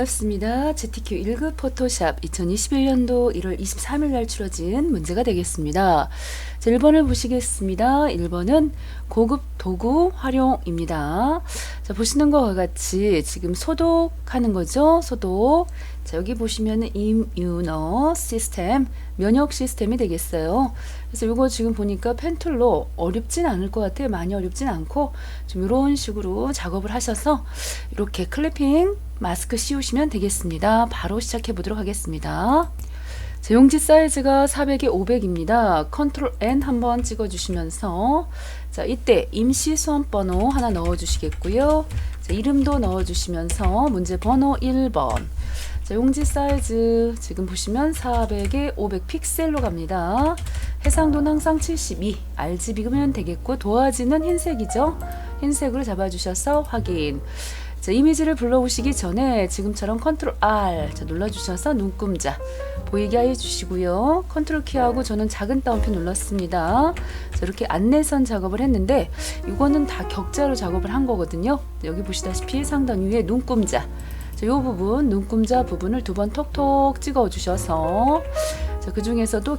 반갑습니다. GTQ 1급 포토샵 2021년도 1월 23일 날 추려진 문제가 되겠습니다. 자, 1번을 보시겠습니다. 1번은 고급 도구 활용입니다. 자, 보시는 것과 같이 지금 소독하는 거죠. 소독. 자, 여기 보시면은 임유너 시스템, 면역 시스템이 되겠어요. 그래서 이거 지금 보니까 펜툴로 어렵진 않을 것 같아요. 많이 어렵진 않고 좀 이런 식으로 작업을 하셔서 이렇게 클리핑 마스크 씌우시면 되겠습니다. 바로 시작해 보도록 하겠습니다. 자, 용지 사이즈가 400에 500입니다. 컨트롤 N 한번 찍어 주시면서 자, 이때 임시 수험번호 하나 넣어 주시겠고요. 자, 이름도 넣어 주시면서 문제 번호 1번. 자, 용지 사이즈 지금 보시면 400에 500 픽셀로 갑니다. 해상도는 항상 72 RGB면 되겠고 도화지는 흰색이죠. 흰색으로 잡아주셔서 확인. 자, 이미지를 불러오시기 전에 지금처럼 컨트롤 R 자, 눌러주셔서 눈금자 보이게 해주시고요. 컨트롤 키하고 저는 작은 따옴표 눌렀습니다. 자, 이렇게 안내선 작업을 했는데 이거는 다 격자로 작업을 한 거거든요. 여기 보시다시피 상단 위에 눈금자 자, 요 부분 눈금자 부분을 두 번 톡톡 찍어 주셔서 자, 그 중에서도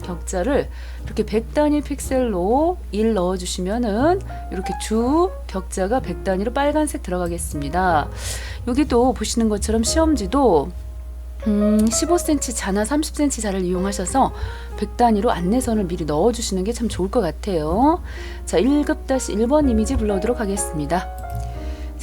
격자를 이렇게 100단위 픽셀로 1 넣어 주시면은 이렇게 주 격자가 100단위로 빨간색 들어가겠습니다. 여기도 보시는 것처럼 시험지도 15cm 자나 30cm 자를 이용하셔서 100단위로 안내선을 미리 넣어 주시는 게 참 좋을 것 같아요. 자, 1급-1번 이미지 불러오도록 하겠습니다.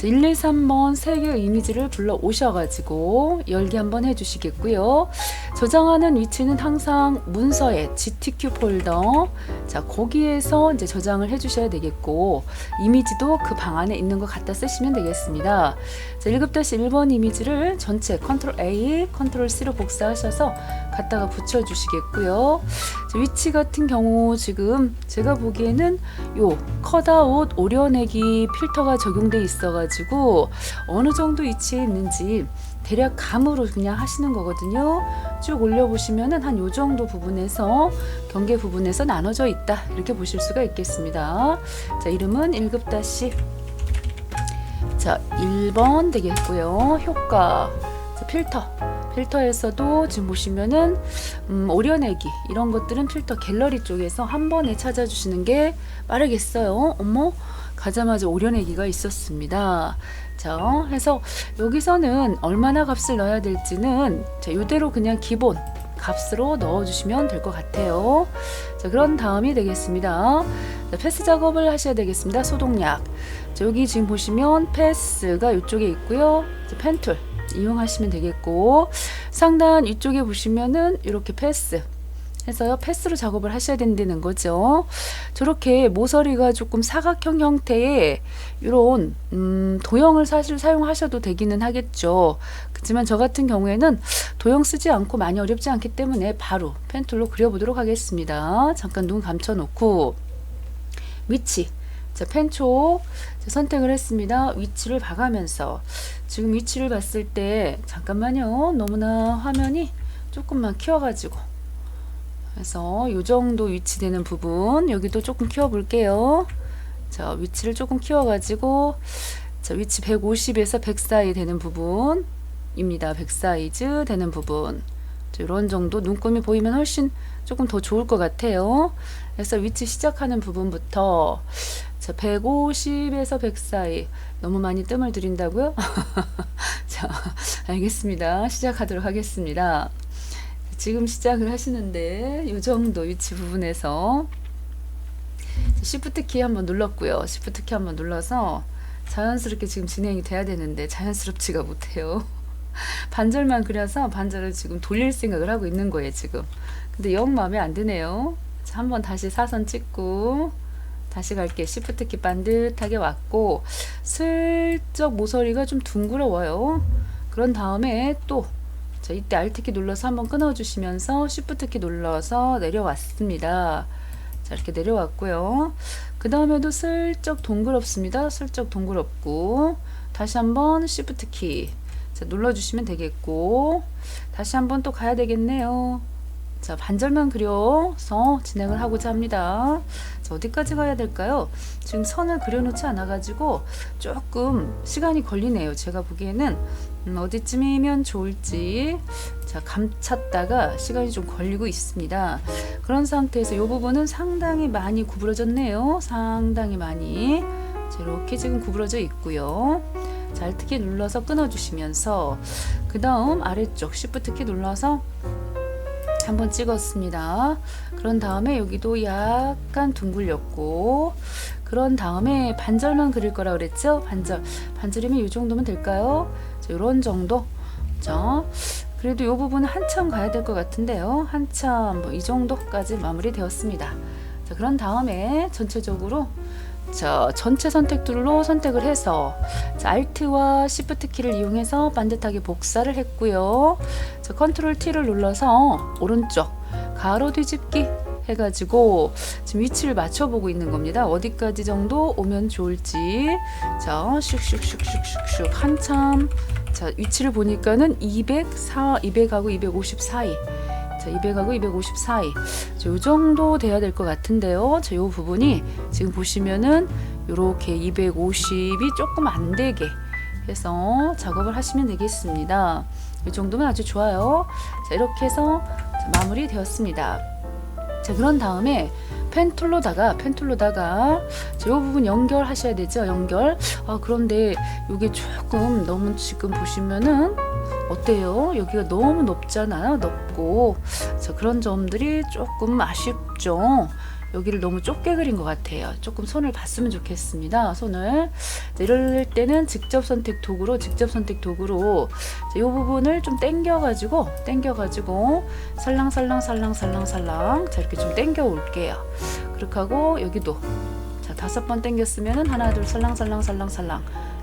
1, 2, 3번 3개의 이미지를 불러 오셔가지고 열기 한번 해주시겠고요. 저장하는 위치는 항상 문서에 GTQ 폴더 자 거기에서 이제 저장을 해주셔야 되겠고 이미지도 그 방 안에 있는 거 갖다 쓰시면 되겠습니다. 자, 1급-1번 이미지를 전체 컨트롤 A, 컨트롤 C로 복사하셔서 갖다가 붙여주시겠고요. 자, 위치 같은 경우 지금 제가 보기에는 요 컷아웃 오려내기 필터가 적용돼 있어가지고 어느 정도 위치에 있는지 대략 감으로 그냥 하시는 거거든요. 쭉 올려보시면은 한 요 정도 부분에서 경계 부분에서 나눠져 있다 이렇게 보실 수가 있겠습니다. 자, 이름은 1급- 자, 1번 되겠고요. 효과 자, 필터에서도 지금 보시면은 오려내기 이런 것들은 필터 갤러리 쪽에서 한 번에 찾아주시는 게 빠르겠어요. 어머 가자마자 오려내기가 있었습니다. 자, 해서 여기서는 얼마나 값을 넣어야 될지는 자, 이대로 그냥 기본 값으로 넣어주시면 될 것 같아요. 자, 그런 다음이 되겠습니다. 자, 패스 작업을 하셔야 되겠습니다. 소독약. 자, 여기 지금 보시면 패스가 이쪽에 있고요. 자, 펜툴 이용하시면 되겠고 상단 이쪽에 보시면은 이렇게 패스 해서요 패스로 작업을 하셔야 된다는 거죠. 저렇게 모서리가 조금 사각형 형태의 이런 도형을 사실 사용하셔도 되기는 하겠죠. 그렇지만 저 같은 경우에는 도형 쓰지 않고 많이 어렵지 않기 때문에 바로 펜툴로 그려보도록 하겠습니다. 잠깐 눈 감춰 놓고 위치 자, 펜촉 선택을 했습니다. 위치를 봐가면서 지금 위치를 봤을 때 잠깐만요. 너무나 화면이 조금만 키워가지고 그래서 요 정도 위치되는 부분 여기도 조금 키워 볼게요. 자, 위치를 조금 키워가지고 자, 위치 150에서 100 사이 되는 부분입니다. 100 사이즈 되는 부분 이런 정도 눈금이 보이면 훨씬 조금 더 좋을 것 같아요. 그래서 위치 시작하는 부분부터 자, 150에서 100 사이 너무 많이 뜸을 들인다고요? 자, 알겠습니다. 시작하도록 하겠습니다. 지금 시작을 하시는데 이 정도 위치 부분에서 Shift 키 한번 눌렀고요. Shift 키 한번 눌러서 자연스럽게 지금 진행이 돼야 되는데 자연스럽지가 못해요. 반절만 그려서 반절을 지금 돌릴 생각을 하고 있는 거예요 지금. 근데 영 마음에 안 드네요. 자, 한번 다시 사선 찍고 다시 갈게. Shift 키 반듯하게 왔고 슬쩍 모서리가 좀 둥그러워요. 그런 다음에 또 자, 이때 Alt 키 눌러서 한번 끊어 주시면서 Shift 키 눌러서 내려왔습니다. 자, 이렇게 내려왔고요. 그 다음에도 슬쩍 동그럽습니다. 슬쩍 동그럽고 다시 한번 Shift 키 자, 눌러주시면 되겠고 다시 한번 또 가야 되겠네요. 자, 반절만 그려서 진행을 하고자 합니다. 자, 어디까지 가야 될까요? 지금 선을 그려놓지 않아 가지고 조금 시간이 걸리네요. 제가 보기에는 어디쯤이면 좋을지 자 감찼다가 시간이 좀 걸리고 있습니다. 그런 상태에서 이 부분은 상당히 많이 구부러졌네요. 상당히 많이 자, 이렇게 지금 구부러져 있고요. 자, Alt키 눌러서 끊어주시면서 그 다음 아래쪽 Shift 키 눌러서 한번 찍었습니다. 그런 다음에 여기도 약간 둥글렸고 그런 다음에 반절만 그릴 거라 그랬죠? 반절이면 이 정도면 될까요? 자, 이런 정도. 자, 그래도 이 부분은 한참 가야 될 것 같은데요. 한참 뭐 이 정도까지 마무리되었습니다. 자, 그런 다음에 전체적으로 자, 전체 선택툴로 선택을 해서 자, Alt와 Shift 키를 이용해서 반듯하게 복사를 했고요. 자, Ctrl T를 눌러서 오른쪽 가로 뒤집기 해가지고 지금 위치를 맞춰보고 있는 겁니다. 어디까지 정도 오면 좋을지. 자, 슉슉슉슉슉슉 한참. 자, 위치를 보니까는 200하고 250 사이. 자, 200하고 250 사이. 자, 요 정도 돼야 될 것 같은데요. 자, 요 부분이 지금 보시면은 요렇게 250이 조금 안 되게 해서 작업을 하시면 되겠습니다. 이 정도면 아주 좋아요. 자, 이렇게 해서 마무리 되었습니다. 자, 그런 다음에 펜툴로다가 이 부분 연결하셔야 되죠. 연결. 그런데 이게 조금 너무 지금 보시면은 어때요? 여기가 너무 높잖아요. 높고 자, 그런 점들이 조금 아쉽죠. 여기를 너무 좁게 그린 것 같아요. 조금 손을 봤으면 좋겠습니다. 손을. 자, 이럴 때는 직접 선택 도구로 이 부분을 좀 당겨가지고 살랑살랑 자, 이렇게 좀 당겨 올게요. 그렇게 하고 여기도 자, 5번 당겼으면은 하나 둘 살랑살랑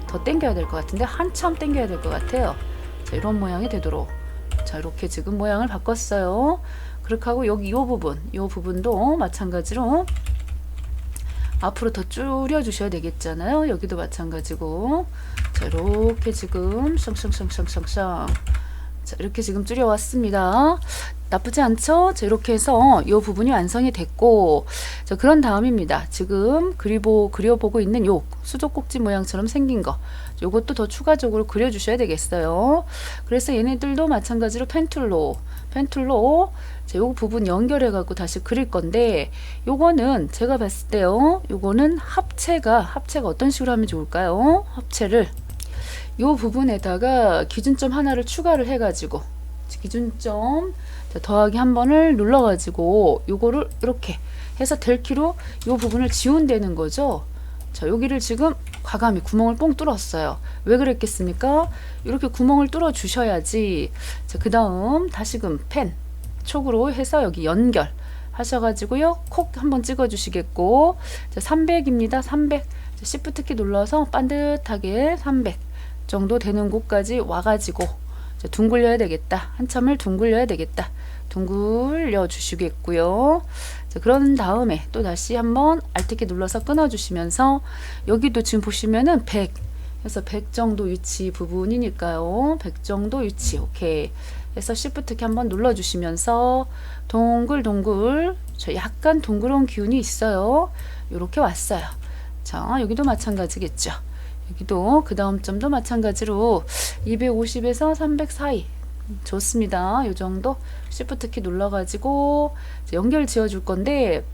더 당겨야 될 것 같은데 한참 당겨야 될 것 같아요. 자, 이런 모양이 되도록 자, 이렇게 지금 모양을 바꿨어요. 그렇게 하고 여기 이 부분도 마찬가지로 앞으로 더 줄여 주셔야 되겠잖아요. 여기도 마찬가지고 자, 이렇게 지금 샹샹샹샹샹샹 자, 이렇게 지금 줄여 왔습니다. 나쁘지 않죠? 자, 이렇게 해서 이 부분이 완성이 됐고 자, 그런 다음입니다. 지금 그려보고 있는 요 수도꼭지 모양처럼 생긴 거 요것도 더 추가적으로 그려주셔야 되겠어요. 그래서 얘네들도 마찬가지로 펜툴로 자, 요 부분 연결해 갖고 다시 그릴 건데 요거는 제가 봤을 때요. 요거는 합체가 어떤 식으로 하면 좋을까요? 합체를 요 부분에다가 기준점 하나를 추가를 해 가지고 기준점 더하기 한 번을 눌러 가지고 요거를 이렇게 해서 델키로 요 부분을 지운다는 거죠. 자, 여기를 지금 과감히 구멍을 뽕 뚫었어요. 왜 그랬겠습니까? 이렇게 구멍을 뚫어 주셔야지. 자, 그 다음 다시금 펜 촉으로 해서 여기 연결 하셔가지고요. 콕 한번 찍어 주시겠고 자, 300입니다. 300 자, Shift 키 눌러서 반듯하게 300 정도 되는 곳까지 와가지고 자, 둥글려야 되겠다. 한참을 둥글려야 되겠다. 둥글려 주시겠고요. 자, 그런 다음에 또 다시 한번 Alt키 눌러서 끊어 주시면서 여기도 지금 보시면은 100 해서 100 정도 위치 부분이니까요. 100 정도 위치 오케이 해서 Shift 키 한번 눌러 주시면서 동글동글 저 약간 둥그런 기운이 있어요. 이렇게 왔어요. 자, 여기도 마찬가지겠죠. 여기도 그 다음 점도 마찬가지로 250에서 300 사이 좋습니다. 요 정도 Shift 키 눌러가지고 연결 지어줄 건데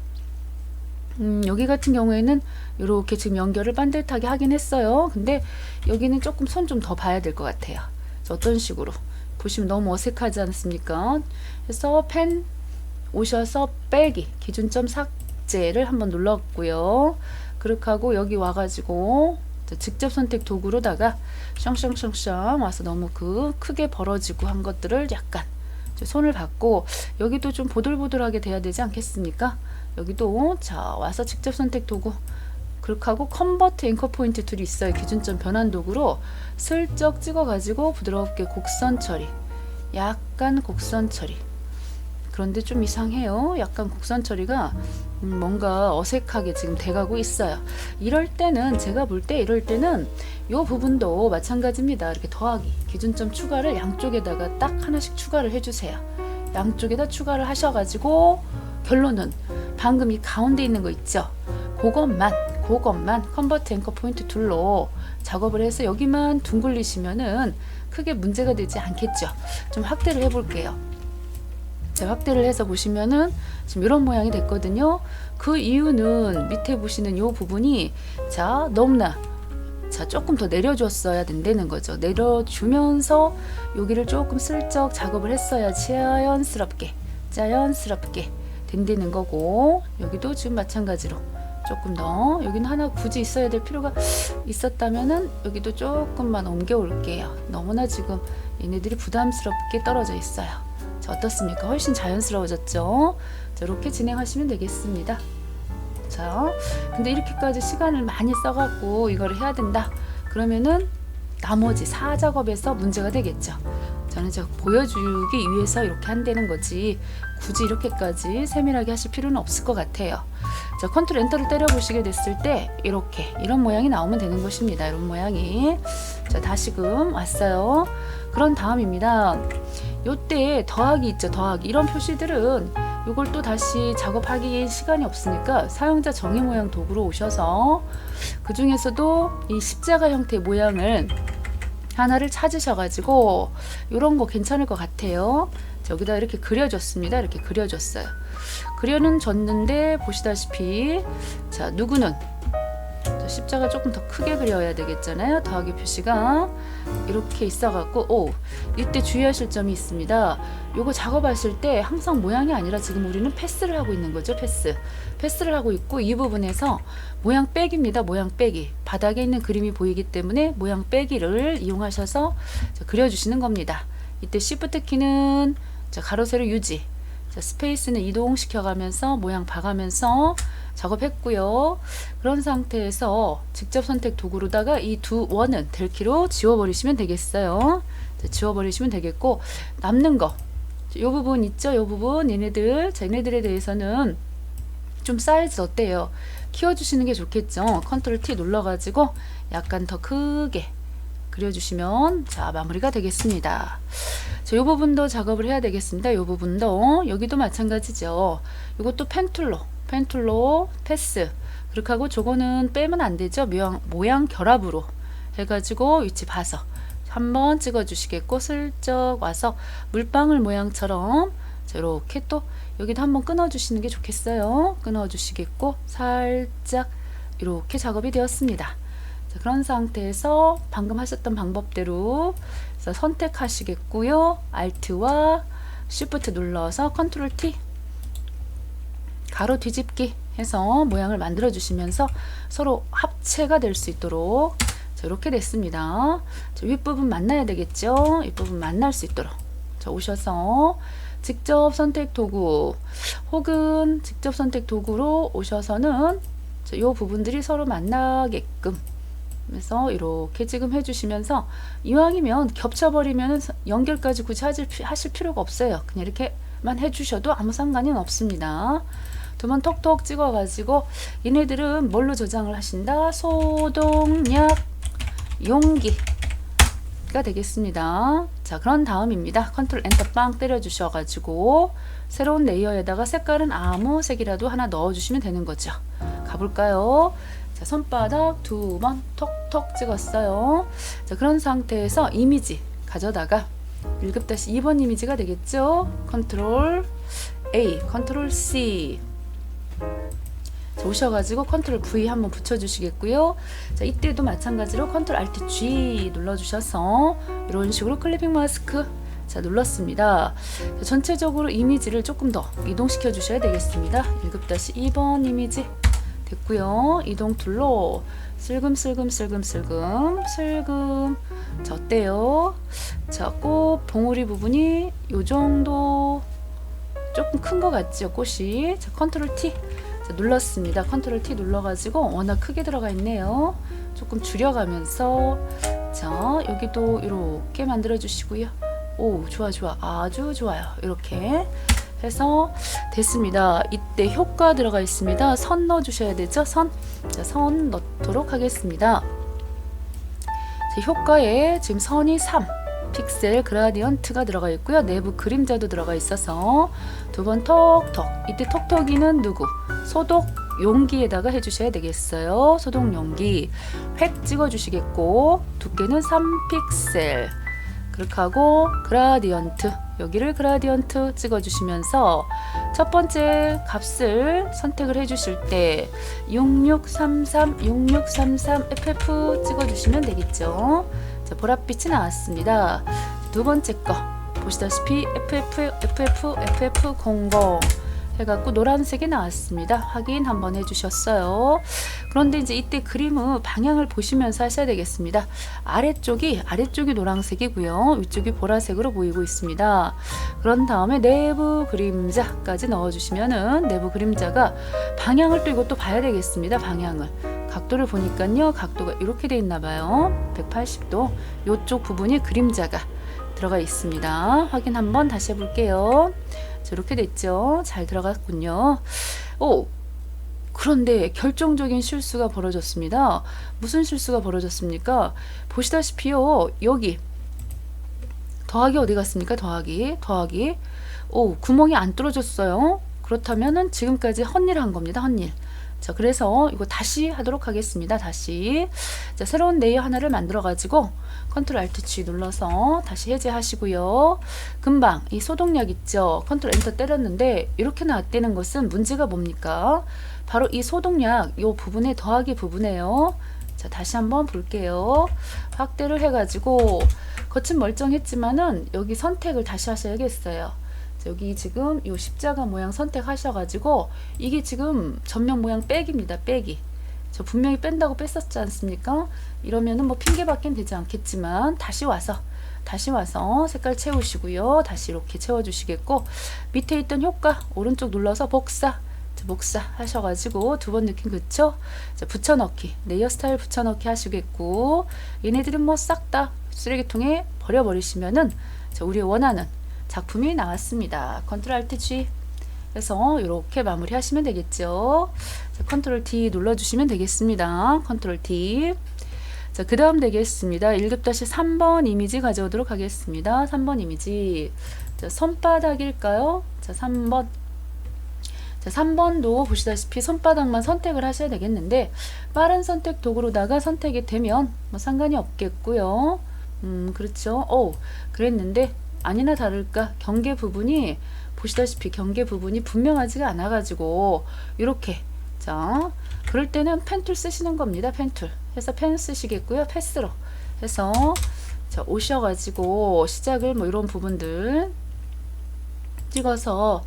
여기 같은 경우에는 이렇게 지금 연결을 반듯하게 하긴 했어요. 근데 여기는 조금 손 좀 더 봐야 될 것 같아요. 어떤 식으로 보시면 너무 어색하지 않습니까? 그래서 펜 오셔서 빼기 기준점 삭제를 한번 눌렀고요. 그렇게 하고 여기 와가지고 직접 선택 도구로다가 샹샹샹샹 와서 너무 크게 벌어지고 한 것들을 약간 손을 받고 여기도 좀 보들보들하게 돼야 되지 않겠습니까? 여기도 자 와서 직접 선택 도구 그렇게 하고 컨버트 앵커 포인트 툴이 있어요. 기준점 변환 도구로 슬쩍 찍어 가지고 부드럽게 곡선 처리 약간 곡선 처리 그런데 좀 이상해요. 약간 곡선 처리가 뭔가 어색하게 지금 돼가고 있어요. 이럴 때는 제가 볼 때 이럴 때는 이 부분도 마찬가지입니다. 이렇게 더하기 기준점 추가를 양쪽에다가 딱 하나씩 추가를 해주세요. 양쪽에다 추가를 하셔가지고 결론은 방금 이 가운데 있는 거 있죠. 그것만 컨버트 앵커 포인트 툴로 작업을 해서 여기만 둥글리시면은 크게 문제가 되지 않겠죠. 좀 확대를 해볼게요. 자, 확대를 해서 보시면은 지금 이런 모양이 됐거든요. 그 이유는 밑에 보시는 이 부분이 자 너무나 자 조금 더 내려줬어야 된다는 거죠. 내려주면서 여기를 조금 슬쩍 작업을 했어야 자연스럽게 된다는 거고, 여기도 지금 마찬가지로 조금 더 여기는 하나 굳이 있어야 될 필요가 있었다면은 여기도 조금만 옮겨 올게요. 너무나 지금 얘네들이 부담스럽게 떨어져 있어요. 자, 어떻습니까? 훨씬 자연스러워졌죠? 자, 이렇게 진행하시면 되겠습니다. 자, 근데 이렇게까지 시간을 많이 써갖고 이거를 해야 된다 그러면은 나머지 4작업에서 문제가 되겠죠. 저는 제가 보여주기 위해서 이렇게 한다는 거지 굳이 이렇게까지 세밀하게 하실 필요는 없을 것 같아요. 자, 컨트롤 엔터를 때려 보시게 됐을 때 이렇게 이런 모양이 나오면 되는 것입니다. 이런 모양이. 자, 다시금 왔어요. 그런 다음입니다. 요때 더하기 있죠. 더하기 이런 표시들은 이걸 또 다시 작업하기에 시간이 없으니까 사용자 정의 모양 도구로 오셔서 그 중에서도 이 십자가 형태의 모양을 하나를 찾으셔가지고 이런 거 괜찮을 것 같아요. 여기다 이렇게 그려줬습니다. 이렇게 그려줬어요. 그려는 줬는데 보시다시피 자 누구는 자, 십자가 조금 더 크게 그려야 되겠잖아요. 더하기 표시가 이렇게 있어갖고 이때 주의하실 점이 있습니다. 요거 작업하실 때 항상 모양이 아니라 지금 우리는 패스를 하고 있는 거죠. 패스를 하고 있고 이 부분에서 모양 빼기입니다. 모양 빼기. 바닥에 있는 그림이 보이기 때문에 모양 빼기를 이용하셔서 그려주시는 겁니다. 이때 Shift 키는 자, 가로 세로 유지, 자, 스페이스는 이동시켜 가면서 모양 봐가면서 작업했고요. 그런 상태에서 직접 선택 도구로다가 이 두 원은 델키로 지워버리시면 되겠어요. 자, 지워버리시면 되겠고 남는 거 이 부분 있죠. 이 부분 얘네들 자, 얘네들에 대해서는 좀 사이즈 어때요? 키워주시는 게 좋겠죠. 컨트롤 T 눌러가지고 약간 더 크게 그려주시면 자 마무리가 되겠습니다. 자, 이 부분도 작업을 해야 되겠습니다. 이 부분도 여기도 마찬가지죠. 이것도 펜툴로 패스 그렇게 하고 저거는 빼면 안 되죠. 모양 결합으로 해가지고 위치 봐서 한번 찍어 주시겠고 슬쩍 와서 물방울 모양처럼 자, 이렇게 또 여기도 한번 끊어 주시는 게 좋겠어요. 끊어 주시겠고 살짝 이렇게 작업이 되었습니다. 자, 그런 상태에서 방금 하셨던 방법대로 선택하시겠고요. Alt와 Shift 눌러서 컨트롤 T 가로 뒤집기 해서 모양을 만들어 주시면서 서로 합체가 될 수 있도록 자, 이렇게 됐습니다. 자, 윗부분 만나야 되겠죠. 윗부분 만날 수 있도록 자, 오셔서 직접 선택 도구 혹은 직접 선택 도구로 오셔서는 이 부분들이 서로 만나게끔 그래서 이렇게 지금 해주시면서 이왕이면 겹쳐버리면 연결까지 굳이 하실 필요가 없어요. 그냥 이렇게만 해주셔도 아무 상관은 없습니다. 두 번 톡톡 찍어가지고 얘네들은 뭘로 저장을 하신다? 소독약 용기가 되겠습니다. 자, 그런 다음입니다. 컨트롤 엔터 빵 때려 주셔가지고 새로운 레이어에다가 색깔은 아무 색이라도 하나 넣어주시면 되는 거죠. 가볼까요? 자, 손바닥 두 번 톡톡 찍었어요. 자, 그런 상태에서 이미지 가져다가 1급-2번 이미지가 되겠죠. 컨트롤 A, 컨트롤 C 자, 오셔가지고 컨트롤 V 한번 붙여주시겠고요. 자, 이때도 마찬가지로 컨트롤 Alt G 눌러주셔서 이런 식으로 클리핑 마스크 자, 눌렀습니다. 자, 전체적으로 이미지를 조금 더 이동시켜 주셔야 되겠습니다. 1급-2번 이미지 됐고요. 이동 툴로 슬금 자, 어때요? 자, 꽃 봉우리 부분이 요 정도 조금 큰 것 같죠? 꽃이. 자, 컨트롤 T 자, 눌렀습니다. 컨트롤 T 눌러가지고 워낙 크게 들어가 있네요. 조금 줄여가면서 자, 여기도 이렇게 만들어 주시고요. 오, 좋아. 아주 좋아요. 이렇게 해서 됐습니다. 이때 효과 들어가 있습니다. 선 넣어 주셔야 되죠. 자, 선 넣도록 하겠습니다. 자, 효과에 지금 선이 3 픽셀 그라디언트가 들어가 있고요. 내부 그림자도 들어가 있어서 두 번 톡톡 이때 톡톡이는 누구? 소독 용기에다가 해주셔야 되겠어요. 소독 용기 획 찍어 주시겠고 두께는 3픽셀 그렇게 하고 그라디언트, 여기를 그라디언트 찍어주시면서 첫 번째 값을 선택을 해주실 때 6633, 6633 FF 찍어주시면 되겠죠. 자, 보랏빛이 나왔습니다. 두 번째 거 보시다시피 FF00 해갖고 노란색이 나왔습니다. 확인 한번 해주셨어요. 그런데 이제 이때 그림의 방향을 보시면서 하셔야 되겠습니다. 아래쪽이 노란색이고요. 위쪽이 보라색으로 보이고 있습니다. 그런 다음에 내부 그림자까지 넣어주시면은 내부 그림자가 방향을 또 이것도 봐야 되겠습니다. 방향을. 각도를 보니까요. 각도가 이렇게 돼 있나 봐요. 180도. 이쪽 부분이 그림자가 들어가 있습니다. 확인 한번 다시 해볼게요. 이렇게 됐죠. 잘 들어갔군요. 그런데 결정적인 실수가 벌어졌습니다. 무슨 실수가 벌어졌습니까? 보시다시피요. 여기 더하기 어디 갔습니까? 더하기. 구멍이 안 뚫어졌어요. 그렇다면은 지금까지 헛일 한 겁니다. 헛일. 자, 그래서 이거 다시 하도록 하겠습니다. 다시. 자, 새로운 레이어 하나를 만들어 가지고 컨트롤 알트 G 눌러서 다시 해제하시고요. 금방 이 소독약 있죠. 컨트롤 엔터 때렸는데 이렇게 나왔다는 것은 문제가 뭡니까? 바로 이 소독약 요 부분에 더하기 부분이에요. 자, 다시 한번 볼게요. 확대를 해 가지고 겉은 멀쩡했지만은 여기 선택을 다시 하셔야겠어요. 여기 지금 이 십자가 모양 선택하셔가지고 이게 지금 전면 모양 백입니다. 백이. 저 분명히 뺀다고 뺐었지 않습니까? 이러면은 뭐 핑계밖엔 되지 않겠지만 다시 와서 색깔 채우시고요. 다시 이렇게 채워주시겠고 밑에 있던 효과 오른쪽 눌러서 복사 하셔가지고 두 번 느낌 그쵸? 자, 붙여넣기 레이어 스타일 붙여넣기 하시겠고 얘네들은 뭐 싹 다 쓰레기통에 버려버리시면은 자, 우리 원하는 작품이 나왔습니다. 컨트롤 알트 G 해서 이렇게 마무리 하시면 되겠죠. 자, 컨트롤 D 눌러주시면 되겠습니다. 컨트롤 D. 자, 그 다음 되겠습니다. 1급-3번 이미지 가져오도록 하겠습니다. 3번 이미지. 자, 손바닥일까요? 자, 3번. 자, 3번도 보시다시피 손바닥만 선택을 하셔야 되겠는데 빠른 선택 도구로다가 선택이 되면 뭐 상관이 없겠고요. 그렇죠. 그랬는데 아니나 다를까 경계 부분이 보시다시피 경계 부분이 분명하지가 않아 가지고 이렇게 자 그럴 때는 펜 툴 쓰시는 겁니다. 펜 툴 해서 펜 쓰시겠고요. 패스로 해서 자 오셔가지고 시작을 뭐 이런 부분들 찍어서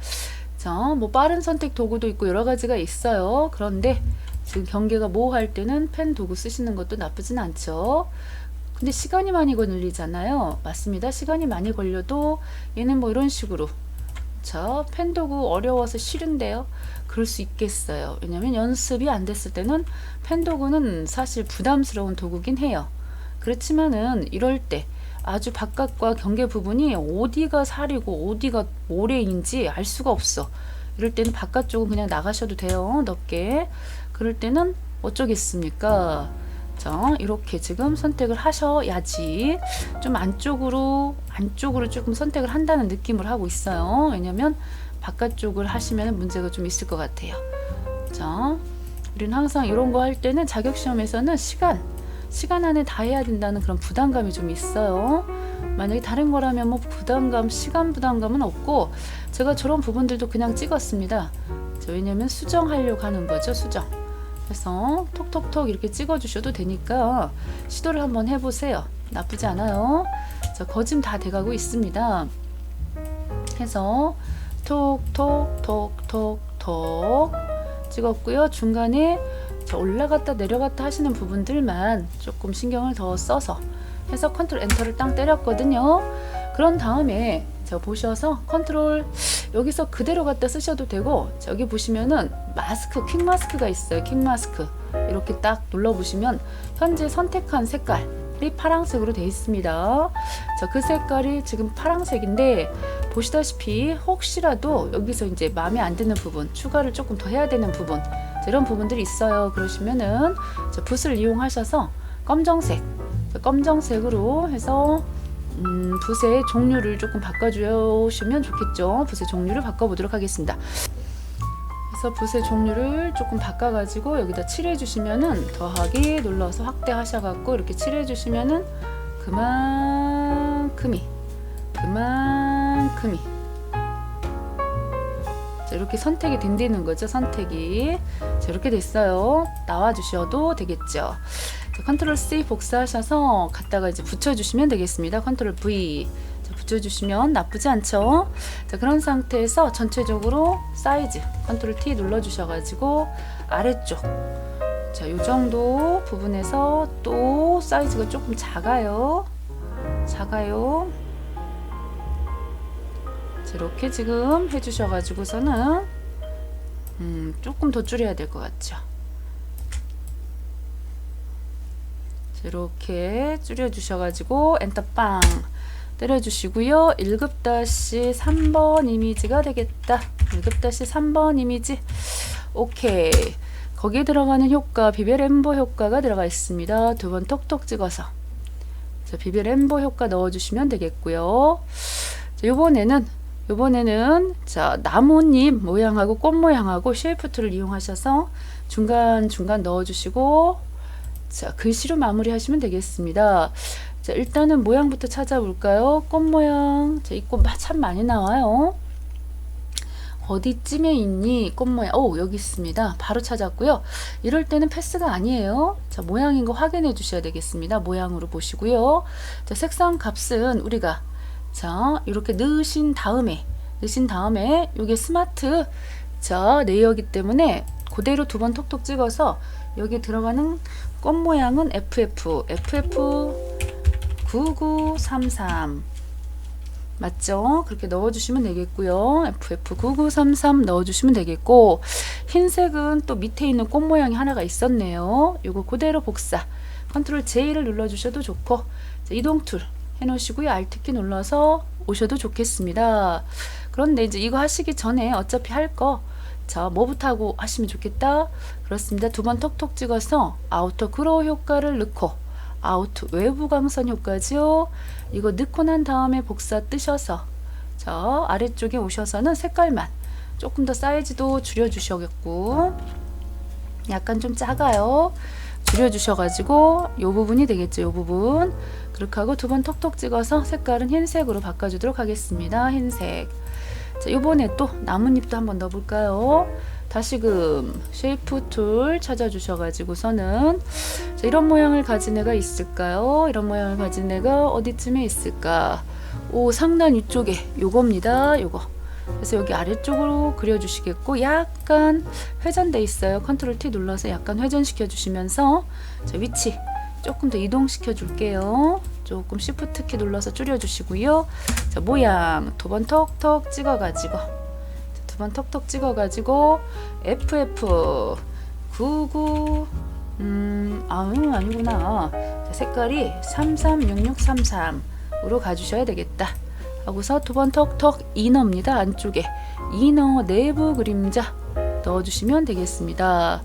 자 뭐 빠른 선택 도구도 있고 여러 가지가 있어요. 그런데 지금 경계가 모호할 때는 펜 도구 쓰시는 것도 나쁘진 않죠. 근데 시간이 많이 걸리잖아요. 맞습니다. 시간이 많이 걸려도 얘는 뭐 이런 식으로 자 펜도구 어려워서 싫은데요. 그럴 수 있겠어요. 왜냐면 연습이 안 됐을 때는 펜도구는 사실 부담스러운 도구긴 해요. 그렇지만은 이럴 때 아주 바깥과 경계 부분이 어디가 살이고 어디가 모래인지 알 수가 없어. 이럴 때는 바깥쪽은 그냥 나가셔도 돼요. 넓게. 그럴 때는 어쩌겠습니까? 자, 이렇게 지금 선택을 하셔야지 좀 안쪽으로 조금 선택을 한다는 느낌을 하고 있어요. 왜냐면 바깥쪽을 하시면 문제가 좀 있을 것 같아요. 자, 우리는 항상 이런 거 할 때는 자격시험에서는 시간 안에 다 해야 된다는 그런 부담감이 좀 있어요. 만약에 다른 거라면 뭐 시간 부담감은 없고 제가 저런 부분들도 그냥 찍었습니다. 자, 왜냐면 수정하려고 하는 거죠. 수정. 그래서 톡톡톡 이렇게 찍어 주셔도 되니까 시도를 한번 해보세요. 나쁘지 않아요. 자, 거짐 다 돼가고 있습니다. 해서 톡톡톡톡톡 찍었고요. 중간에 올라갔다 내려갔다 하시는 부분들만 조금 신경을 더 써서 해서 컨트롤 엔터를 땅 때렸거든요. 그런 다음에 제가 보셔서 컨트롤 여기서 그대로 갖다 쓰셔도 되고 여기 보시면은 마스크 퀵 마스크가 있어요. 퀵 마스크 이렇게 딱 눌러 보시면 현재 선택한 색깔이 파란색으로 되어 있습니다. 자, 그 색깔이 지금 파란색인데 보시다시피 혹시라도 여기서 이제 마음에 안 드는 부분 추가를 조금 더 해야 되는 부분 이런 부분들이 있어요. 그러시면은 붓을 이용하셔서 검정색으로 해서 붓의 종류를 조금 바꿔주시면 좋겠죠. 붓의 종류를 바꿔보도록 하겠습니다. 그래서 붓의 종류를 조금 바꿔가지고 여기다 칠해주시면은 더하기 눌러서 확대하셔갖고 이렇게 칠해주시면은 그만큼 그만큼이. 자, 이렇게 선택이 된다는 거죠. 선택이. 자, 이렇게 됐어요. 나와 주셔도 되겠죠. 자, 컨트롤 C 복사하셔서 갖다가 이제 붙여주시면 되겠습니다. 컨트롤 V. 자, 붙여주시면 나쁘지 않죠. 자, 그런 상태에서 전체적으로 사이즈 컨트롤 T 눌러주셔가지고 아래쪽. 자, 요 정도 부분에서 또 사이즈가 조금 작아요. 이렇게 지금 해주셔가지고서는 조금 더 줄여야 될 것 같죠. 이렇게 줄여주셔가지고 엔터 빵 때려주시고요. 1급-3번 이미지가 되겠다. 1급-3번 이미지. 오케이. 거기에 들어가는 효과, 비벨 램보 효과가 들어가 있습니다. 두 번 톡톡 찍어서. 자, 비벨 램보 효과 넣어주시면 되겠고요. 자, 요번에는 자, 나뭇잎 모양하고 꽃 모양하고 쉐이프 툴을 이용하셔서 중간중간 넣어주시고, 자, 글씨로 마무리 하시면 되겠습니다. 자, 일단은 모양부터 찾아볼까요? 꽃 모양. 자, 이 꽃 참 많이 나와요. 어디쯤에 있니? 꽃 모양. 오, 여기 있습니다. 바로 찾았고요. 이럴 때는 패스가 아니에요. 자, 모양인 거 확인해 주셔야 되겠습니다. 모양으로 보시고요. 자, 색상 값은 우리가 자, 이렇게 넣으신 다음에 이게 스마트 자, 레이어이기 때문에 그대로 두 번 톡톡 찍어서 여기 들어가는 꽃 모양은 FF 9933 맞죠? 그렇게 넣어주시면 되겠고요. FF9933 넣어주시면 되겠고, 흰색은 또 밑에 있는 꽃 모양이 하나가 있었네요. 요거 그대로 복사. 컨트롤 J를 눌러주셔도 좋고, 자, 이동 툴 해놓으시고요. Alt키 눌러서 오셔도 좋겠습니다. 그런데 이제 이거 하시기 전에 어차피 할 거, 자, 뭐부터 하고 하시면 좋겠다? 그렇습니다. 두 번 톡톡 찍어서 아우터 그로우 효과를 넣고, 아우트 외부 광선 효과죠. 이거 넣고 난 다음에 복사 뜨셔서 자, 아래쪽에 오셔서는 색깔만 조금 더 사이즈도 줄여주셔겠고, 약간 좀 작아요. 줄여주셔가지고 요 부분이 되겠죠. 요 부분 그렇게 하고 두 번 톡톡 찍어서 색깔은 흰색으로 바꿔주도록 하겠습니다. 흰색. 자, 요번에 또 나뭇잎도 한번 넣어볼까요? 다시금 쉐이프 툴 찾아주셔가지고서는 자, 이런 모양을 가진 애가 있을까요? 이런 모양을 가진 애가 어디쯤에 있을까? 오, 상단 위쪽에 요겁니다. 요거. 그래서 여기 아래쪽으로 그려주시겠고, 약간 회전돼 있어요. 컨트롤 T 눌러서 약간 회전시켜 주시면서 자, 위치 조금 더 이동시켜 줄게요. 조금 Shift 키 눌러서 줄여 주시고요. 자, 모양 두 번 톡톡 찍어가지고 톡톡 찍어가지고 FF 99 아니구나. 자, 색깔이 336633으로 가주셔야 되겠다 하고서 두 번 톡톡 이너입니다. 안쪽에 이너 내부 그림자 넣어주시면 되겠습니다.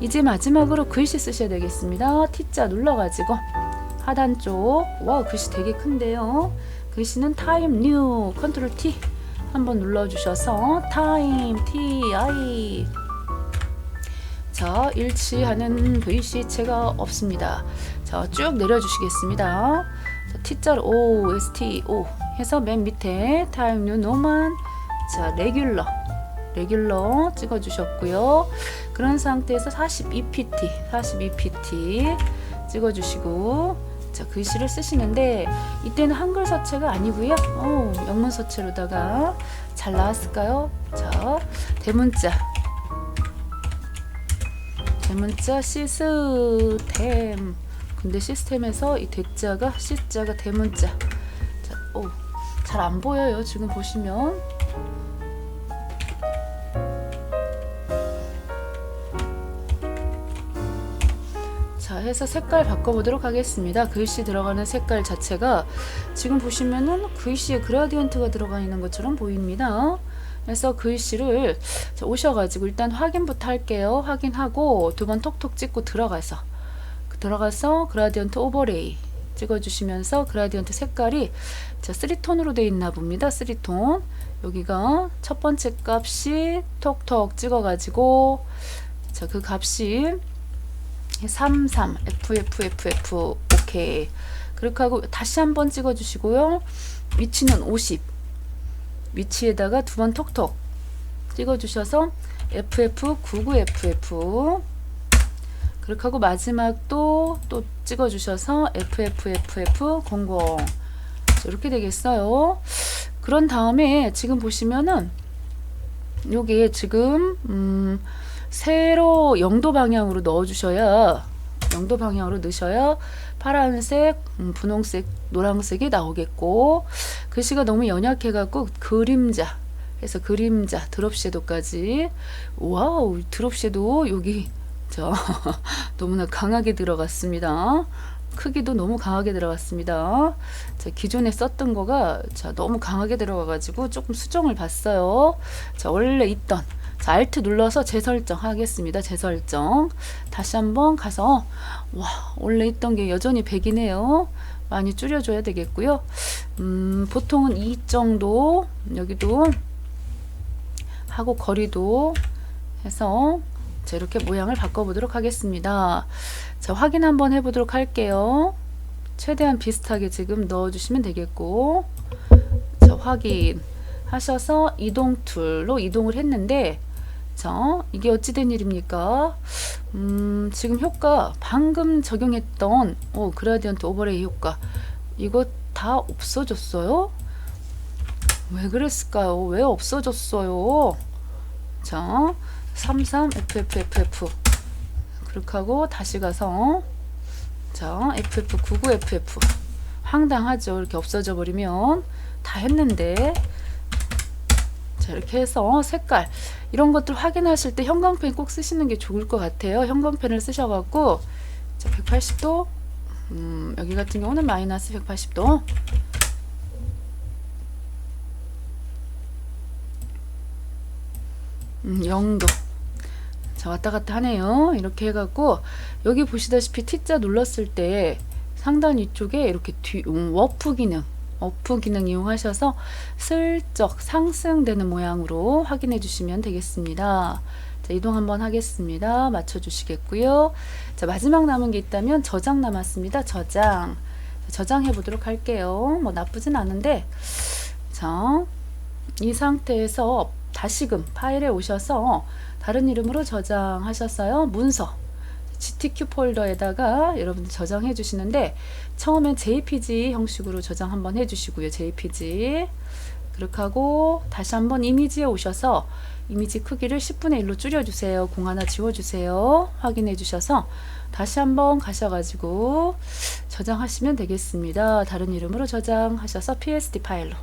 이제 마지막으로 글씨 쓰셔야 되겠습니다. T자 눌러가지고 하단 쪽, 와, 글씨 되게 큰데요. 글씨는 타임 뉴 컨트롤 T 한번 눌러주셔서 타임 TI. 자, 일치하는 글씨체가 없습니다. 자, 쭉 내려주시겠습니다. 자, T자로 OST O 해서 맨 밑에 타임 뉴 노만. 자, 레귤러 찍어주셨고요. 그런 상태에서 42pt 찍어주시고, 자, 글씨를 쓰시는데 이때는 한글 서체가 아니고요. 영문 서체로다가 잘 나왔을까요? 자, 대문자 시스템. 근데 시스템에서 이 대자가 C자가 대문자. 자, 잘 안 보여요. 지금 보시면. 자, 해서 색깔 바꿔보도록 하겠습니다. 글씨 들어가는 색깔 자체가 지금 보시면은 글씨에 그라디언트가 들어가 있는 것처럼 보입니다. 그래서 글씨를 오셔가지고 일단 확인부터 할게요. 확인하고 두 번 톡톡 찍고 들어가서 그라디언트 오버레이 찍어주시면서 그라디언트 색깔이 자, 3톤으로 되어 있나 봅니다. 3톤. 여기가 첫 번째 값이 톡톡 찍어가지고 자, 그 값이 33 FFFF 오케이. 그렇게 하고 다시 한번 찍어 주시고요. 위치는 50. 위치에다가 두 번 톡톡 찍어 주셔서 FF99FF 그렇게 하고 마지막도 또 찍어 주셔서 FFFF00 이렇게 되겠어요. 그런 다음에 지금 보시면은 요게 지금 세로 0도 방향으로 넣어 주셔야 0도 방향으로 넣으셔야 파란색, 분홍색, 노란색이 나오겠고 글씨가 너무 연약해 갖고 그림자 해서 그림자 드롭 섀도우까지 와우 드롭 섀도우 여기 저 너무나 강하게 들어갔습니다. 크기도 너무 강하게 들어갔습니다. 자, 기존에 썼던 거가 자, 너무 강하게 들어가 가지고 조금 수정을 봤어요. 자, 원래 있던 자, 알트 눌러서 재설정 하겠습니다. 재설정 다시 한번 가서 와 원래 있던 게 여전히 100이네요. 많이 줄여줘야 되겠고요. 보통은 2 정도 여기도 하고 거리도 해서 자, 이렇게 모양을 바꿔보도록 하겠습니다. 자, 확인 한번 해보도록 할게요. 최대한 비슷하게 지금 넣어주시면 되겠고 자, 확인 하셔서 이동 툴로 이동을 했는데 자, 이게 어찌된 일입니까? 지금 효과 방금 적용했던 그라디언트 오버레이 효과 이거 다 없어졌어요? 왜 그랬을까요? 왜 없어졌어요? 자, 33FFFF 그렇게 하고 다시 가서 자, FF99FF 황당하죠. 이렇게 없어져 버리면 다 했는데 자, 이렇게 해서 색깔 이런 것들 확인하실 때 형광펜 꼭 쓰시는 게 좋을 것 같아요. 형광펜을 쓰셔갖고 자, 180도 여기 같은 경우는 마이너스 180도 0도 자, 왔다 갔다 하네요. 이렇게 해갖고 여기 보시다시피 T자 눌렀을 때 상단 위쪽에 이렇게 워프 기능 이용하셔서 슬쩍 상승되는 모양으로 확인해 주시면 되겠습니다. 자, 이동 한번 하겠습니다. 맞춰 주시겠고요. 자, 마지막 남은 게 있다면 저장 남았습니다. 저장해 보도록 할게요. 뭐 나쁘진 않은데 자, 이 상태에서 다시금 파일에 오셔서 다른 이름으로 저장하셨어요. 문서 GTQ 폴더에다가 여러분들 저장해 주시는데 처음엔 JPG 형식으로 저장 한번 해 주시고요. JPG 그렇게 하고 다시 한번 이미지에 오셔서 이미지 크기를 10분의 1로 줄여 주세요. 공 하나 지워 주세요. 확인해 주셔서 다시 한번 가셔가지고 저장하시면 되겠습니다. 다른 이름으로 저장하셔서 PSD 파일로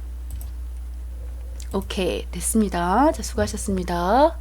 오케이 됐습니다. 자, 수고하셨습니다.